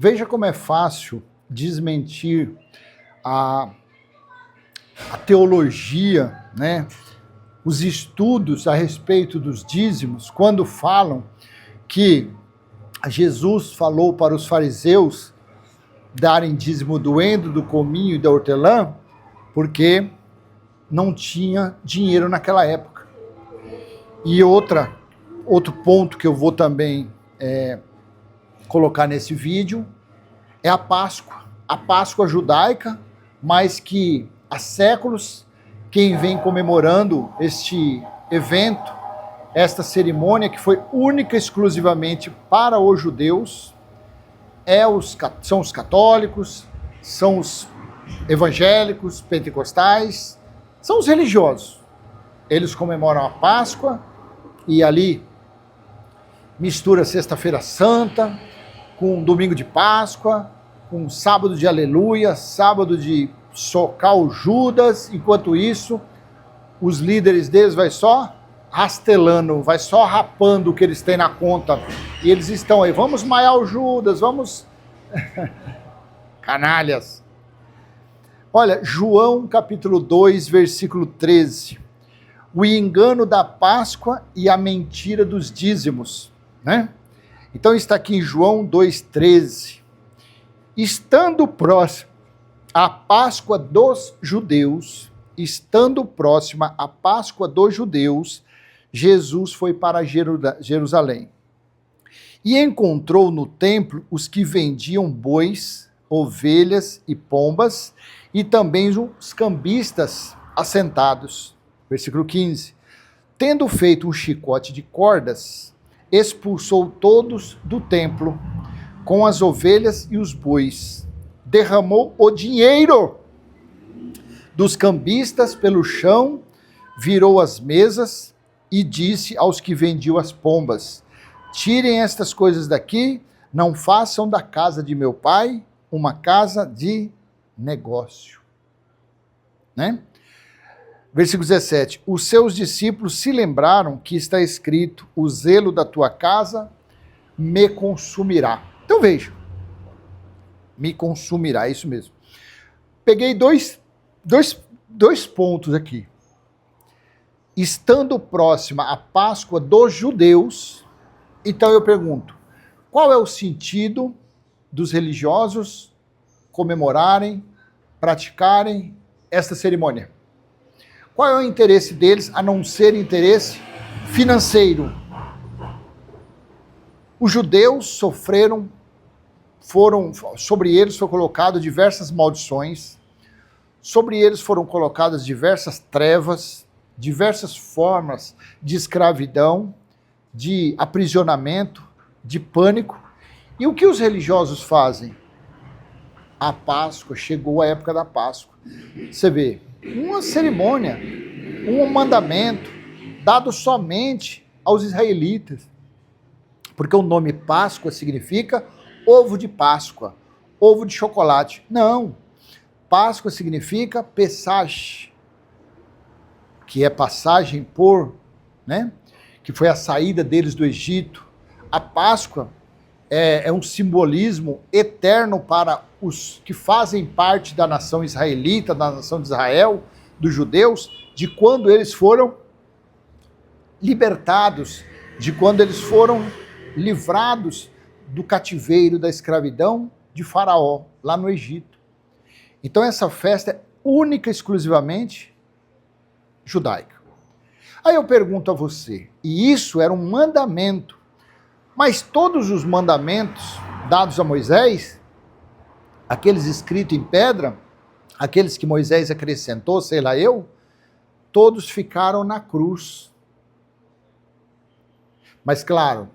Veja como é fácil desmentir a teologia, né? Os estudos a respeito dos dízimos, quando falam que Jesus falou para os fariseus darem dízimo do endro, do cominho e da hortelã, porque não tinha dinheiro naquela época. E outro ponto que eu vou também colocar nesse vídeo é a Páscoa judaica, mas que há séculos quem vem comemorando este evento, esta cerimônia que foi única e exclusivamente para os judeus, são os católicos, são os evangélicos, pentecostais, são os religiosos. Eles comemoram a Páscoa e ali mistura Sexta-feira Santa com Domingo de Páscoa, com Sábado de Aleluia, Sábado de socar o Judas. Enquanto isso, os líderes deles vai só rastelando, vai só rapando o que eles têm na conta. E eles estão aí, vamos maiar o Judas, vamos... Canalhas. Olha, João capítulo 2, versículo 13. O engano da Páscoa e a mentira dos dízimos, né? Então está aqui em João 2,13. Estando próximo a Páscoa dos judeus, Jesus foi para Jerusalém. E encontrou no templo os que vendiam bois, ovelhas e pombas, e também os cambistas assentados. Versículo 15. Tendo feito um chicote de cordas, expulsou todos do templo, com as ovelhas e os bois. Derramou o dinheiro dos cambistas pelo chão, virou as mesas e disse aos que vendiam as pombas: tirem estas coisas daqui, não façam da casa de meu pai uma casa de negócio. Né? Versículo 17. Os seus discípulos se lembraram que está escrito: o zelo da tua casa me consumirá. Então veja, me consumirá, é isso mesmo. Peguei dois pontos aqui. Estando próxima a Páscoa dos judeus, então eu pergunto, qual é o sentido dos religiosos comemorarem, praticarem esta cerimônia? Qual é o interesse deles, a não ser interesse financeiro? Os judeus sobre eles foi colocado diversas maldições, sobre eles foram colocadas diversas trevas, diversas formas de escravidão, de aprisionamento, de pânico. E o que os religiosos fazem? A Páscoa, chegou a época da Páscoa. Você vê, uma cerimônia, um mandamento dado somente aos israelitas. Porque o nome Páscoa significa ovo de Páscoa, ovo de chocolate. Não, Páscoa significa Pesach, que é passagem por, né? Que foi a saída deles do Egito. A Páscoa é um simbolismo eterno para os que fazem parte da nação israelita, da nação de Israel, dos judeus, de quando eles foram libertados, de quando eles foram livrados do cativeiro, da escravidão de Faraó, lá no Egito. Então essa festa é única e exclusivamente judaica. Aí eu pergunto a você, e isso era um mandamento, mas todos os mandamentos dados a Moisés, aqueles escritos em pedra, aqueles que Moisés acrescentou, sei lá eu, todos ficaram na cruz. Mas claro,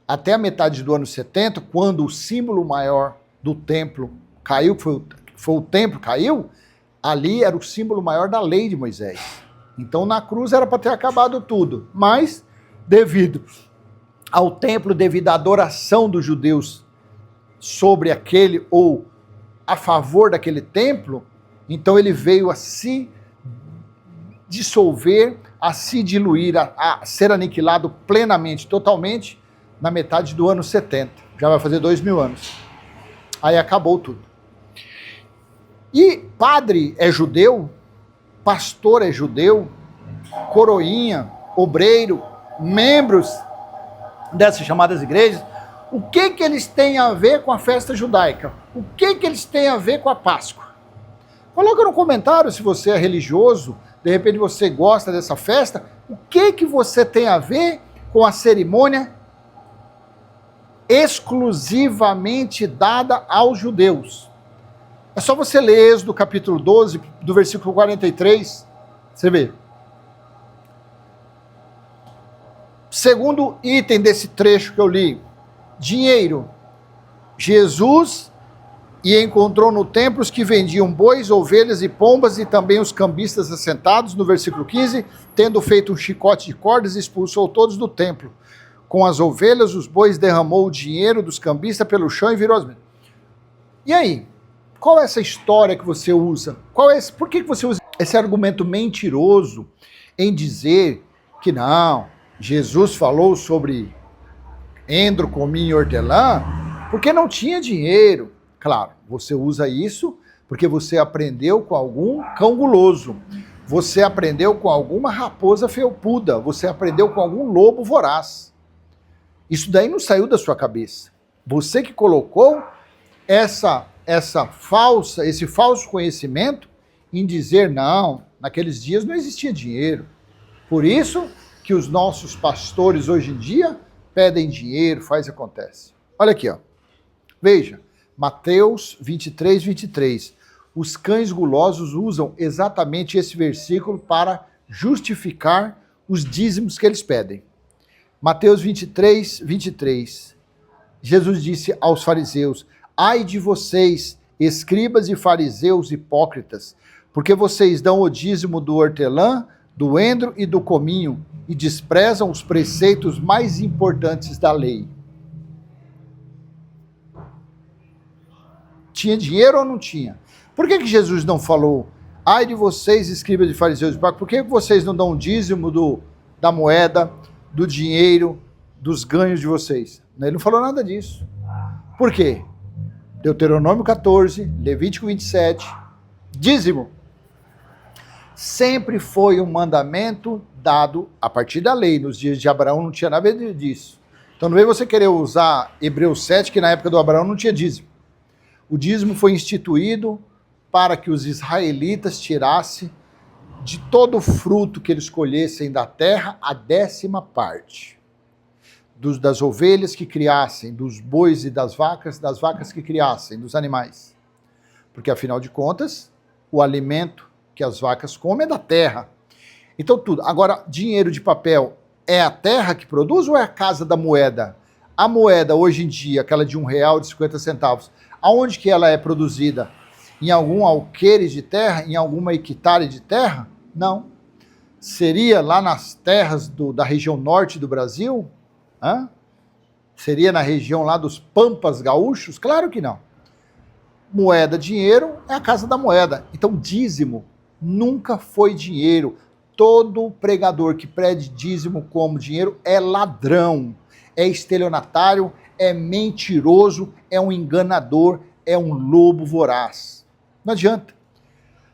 até a metade do ano 70, quando o símbolo maior do templo caiu, que foi o templo caiu, ali era o símbolo maior da lei de Moisés. Então na cruz era para ter acabado tudo, mas devido ao templo, devido à adoração dos judeus sobre aquele ou a favor daquele templo, então ele veio a se dissolver, a se diluir, a ser aniquilado plenamente, totalmente, na metade do ano 70. Já vai fazer 2000 anos. Aí acabou tudo. E padre é judeu, pastor é judeu, coroinha, obreiro, membros dessas chamadas igrejas, o que eles têm a ver com a festa judaica? O que eles têm a ver com a Páscoa? Coloca no comentário se você é religioso, de repente você gosta dessa festa, o que você tem a ver com a cerimônia exclusivamente dada aos judeus? É só você ler Êxodo capítulo 12, do versículo 43, você vê. Segundo item desse trecho que eu li, dinheiro. Jesus e encontrou no templo os que vendiam bois, ovelhas e pombas e também os cambistas assentados, no versículo 15, tendo feito um chicote de cordas, expulsou todos do templo. Com as ovelhas, os bois, derramou o dinheiro dos cambistas pelo chão e virou as mesas. E aí? Qual é essa história que você usa? Por que você usa esse argumento mentiroso em dizer que não, Jesus falou sobre endro, cominho e hortelã porque não tinha dinheiro? Claro, você usa isso porque você aprendeu com algum cão guloso, você aprendeu com alguma raposa felpuda, você aprendeu com algum lobo voraz. Isso daí não saiu da sua cabeça. Você que colocou esse falso conhecimento em dizer não, naqueles dias não existia dinheiro. Por isso que os nossos pastores hoje em dia pedem dinheiro, faz e acontece. Olha aqui, ó. Veja, Mateus 23, 23. Os cães gulosos usam exatamente esse versículo para justificar os dízimos que eles pedem. Mateus 23, 23. Jesus disse aos fariseus: ai de vocês, escribas e fariseus hipócritas, porque vocês dão o dízimo do hortelã, do endro e do cominho, e desprezam os preceitos mais importantes da lei. Tinha dinheiro ou não tinha? Por que Jesus não falou, ai de vocês, escribas e fariseus hipócritas, por que vocês não dão o dízimo da moeda, do dinheiro, dos ganhos de vocês? Ele não falou nada disso. Por quê? Deuteronômio 14, Levítico 27, dízimo. Sempre foi um mandamento dado a partir da lei. Nos dias de Abraão não tinha nada disso. Então não vem você querer usar Hebreus 7, que na época do Abraão não tinha dízimo. O dízimo foi instituído para que os israelitas tirassem de todo o fruto que eles colhessem da terra a 10ª parte. Das ovelhas que criassem, dos bois e das vacas que criassem, dos animais. Porque, afinal de contas, o alimento que as vacas comem é da terra. Então, tudo. Agora, dinheiro de papel é a terra que produz ou é a casa da moeda? A moeda, hoje em dia, aquela de R$1,50, aonde que ela é produzida? Em algum alqueire de terra? Em alguma hectare de terra? Não. Seria lá nas terras da região norte do Brasil? Hã? Seria na região lá dos Pampas Gaúchos? Claro que não. Moeda, dinheiro, é a casa da moeda. Então, dízimo nunca foi dinheiro. Todo pregador que pede dízimo como dinheiro é ladrão, é estelionatário, é mentiroso, é um enganador, é um lobo voraz. Não adianta.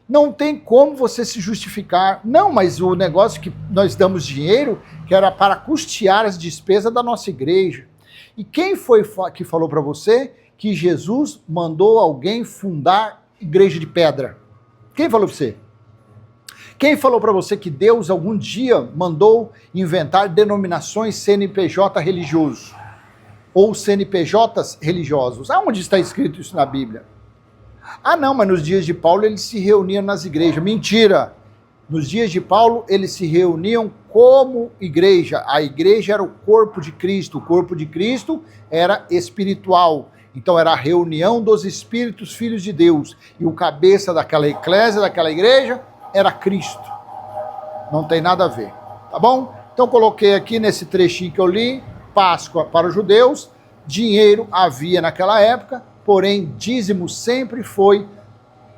Não tem como você se justificar. Não, mas o negócio que nós damos dinheiro, que era para custear as despesas da nossa igreja. E quem foi que falou para você que Jesus mandou alguém fundar igreja de pedra? Quem falou para você? Quem falou para você que Deus algum dia mandou inventar denominações CNPJ religioso? Ou CNPJs religiosos? Aonde está escrito isso na Bíblia? Ah, não, mas nos dias de Paulo eles se reuniam nas igrejas. Mentira! Nos dias de Paulo eles se reuniam como igreja. A igreja era o corpo de Cristo. O corpo de Cristo era espiritual. Então era a reunião dos espíritos filhos de Deus. E o cabeça daquela eclésia, daquela igreja, era Cristo. Não tem nada a ver. Tá bom? Então coloquei aqui nesse trechinho que eu li, Páscoa para os judeus, dinheiro havia naquela época, porém dízimo sempre foi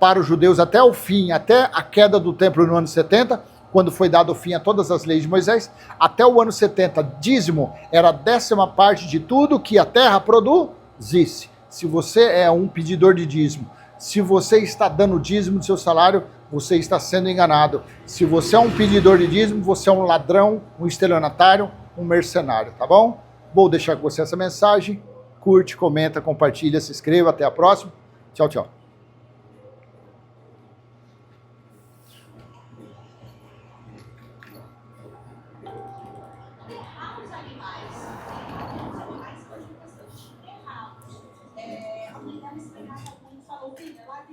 para os judeus até o fim, até a queda do templo no ano 70, quando foi dado fim a todas as leis de Moisés, até o ano 70, dízimo era a 10ª parte de tudo que a terra produzisse. Se você é um pedidor de dízimo, se você está dando dízimo do seu salário, você está sendo enganado. Se você é um pedidor de dízimo, você é um ladrão, um estelionatário, um mercenário, tá bom? Vou deixar com você essa mensagem. Curte, comenta, compartilha, se inscreva. Até a próxima. Tchau, tchau. A mãe dela esperava, falou, filha, lá